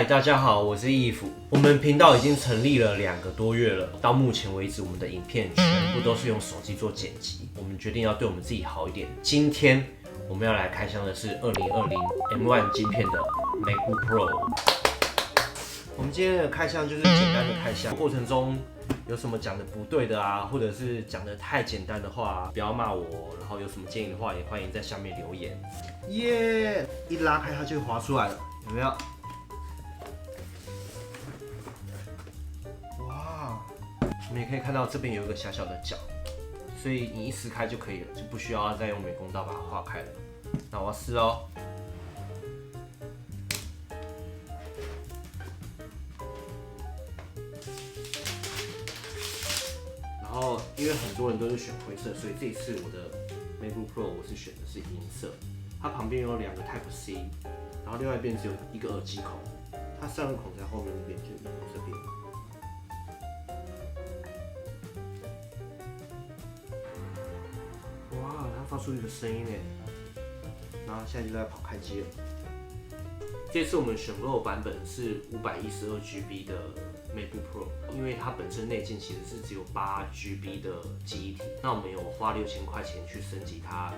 嗨，大家好，我是义甫。我们频道已经成立了2个多月了，到目前为止，我们的影片全部都是用手机做剪辑。我们决定要对我们自己好一点。今天我们要来开箱的是2020 M1 晶片的 MacBook Pro。我们今天的开箱就是简单的开箱，过程中有什么讲的不对的啊，或者是讲的太简单的话，不要骂我。然后有什么建议的话，也欢迎在下面留言。耶！一拉开它就滑出来了，有没有？哇！我们也可以看到这边有一个小小的角，所以你一撕开就可以了，就不需要再用美工刀把它划开了。那我要撕哦。然后，因为很多人都是选灰色，所以这一次我的 MacBook Pro 我是选的是银色。它旁边有2个 Type C， 然后另外一边只有1个耳机孔，它散热孔在后面那边，就这边。哇，它发出一个声音耶！然后现在就在跑开机了。这次我们选购的版本是512GB 的 MacBook Pro， 因为它本身内建其实是只有8GB 的记忆体，那我们有花6000块钱去升级它，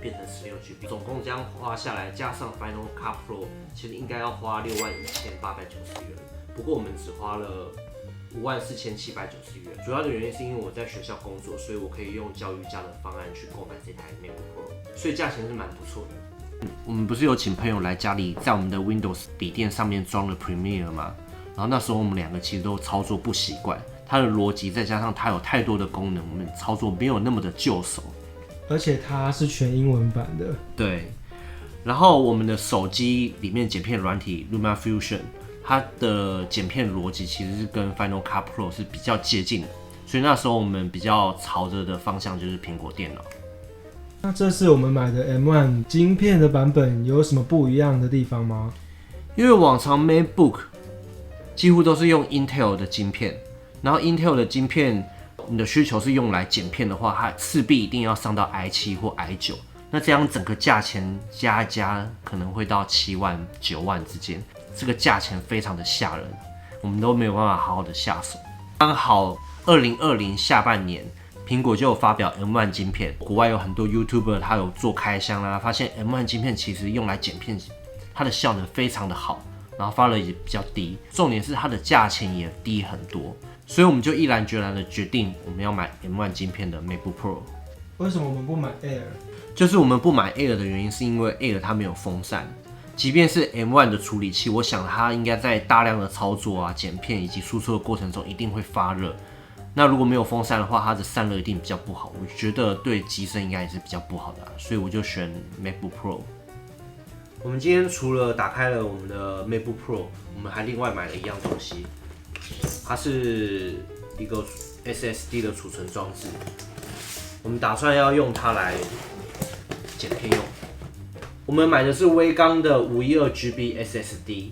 变成16GB， 总共这样花下来，加上 Final Cut Pro， 其实应该要花61890元，不过我们只花了54790元。主要的原因是因为我在学校工作，所以我可以用教育家的方案去购买这台 MacBook Pro， 所以价钱是蛮不错的。我们不是有请朋友来家里，在我们的 Windows 笔电上面装了 Premiere 吗？然后那时候我们2个其实都操作不习惯，它的逻辑再加上它有太多的功能，我们操作没有那么的就手。而且它是全英文版的。对。然后我们的手机里面剪片软体 LumaFusion， 它的剪片逻辑其实是跟 Final Cut Pro 是比较接近的，所以那时候我们比较朝着的方向就是苹果电脑。那这次我们买的 M1 晶片的版本有什么不一样的地方吗？因为往常 MacBook 几乎都是用 Intel 的晶片，然后 Intel 的晶片，你的需求是用来剪片的话，它势必一定要上到 i7 或 i9， 那这样整个价钱加一加可能会到7万9万之间，这个价钱非常的吓人，我们都没有办法好好的下手。刚好2020下半年，苹果就有发表 M1 晶片，国外有很多 YouTuber 他有做开箱啦，发现 M1 晶片其实用来剪片，它的效能非常的好，然后发热也比较低，重点是它的价钱也低很多，所以我们就毅然决然的决定我们要买 M1 晶片的 MacBook Pro。为什么我们不买 Air？ 就是我们不买 Air 的原因是因为 Air 它没有风扇，即便是 M1 的处理器，我想它应该在大量的操作啊、剪片以及输出的过程中一定会发热。那如果没有风扇的话，它的散热一定比较不好，我觉得对机身应该也是比较不好的所以我就选 MacBook Pro。我们今天除了打开了我们的 MacBook Pro， 我们还另外买了一样东西，它是一个 SSD 的储存装置，我们打算要用它来剪片用。我们买的是威刚的512GB SSD，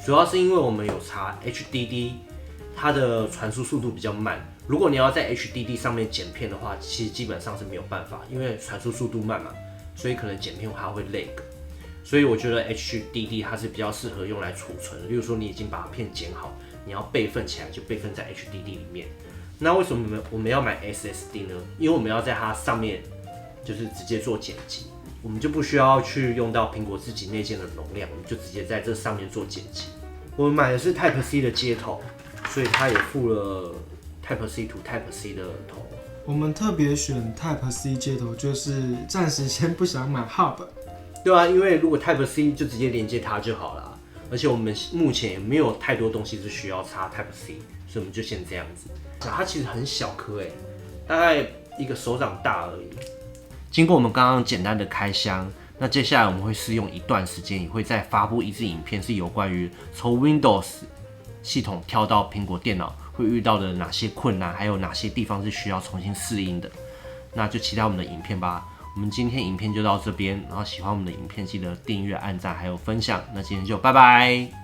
主要是因为我们有查 HDD。它的传输速度比较慢，如果你要在 HDD 上面剪片的话，其实基本上是没有办法，因为传输速度慢嘛，所以可能剪片它会 lag。所以我觉得 HDD 它是比较适合用来储存的，例如说你已经把片剪好，你要备份起来就备份在 HDD 里面。那为什么我们要买 SSD 呢？因为我们要在它上面就是直接做剪辑，我们就不需要去用到苹果自己内建的容量，我们就直接在这上面做剪辑。我们买的是 Type C 的接头。所以它也附了 Type C to Type C 的头。我们特别选 Type C 接头，就是暂时先不想买 Hub。对啊，因为如果 Type C 就直接连接它就好了，而且我们目前也没有太多东西是需要插 Type C， 所以我们就先这样子。它其实很小颗大概一个手掌大而已。经过我们刚刚简单的开箱，那接下来我们会试用一段时间，也会再发布一支影片，是有关于从 Windows系统跳到苹果电脑会遇到的哪些困难，还有哪些地方是需要重新适应的，那就期待我们的影片吧。我们今天影片就到这边，然后喜欢我们的影片记得订阅、按赞还有分享。那今天就拜拜。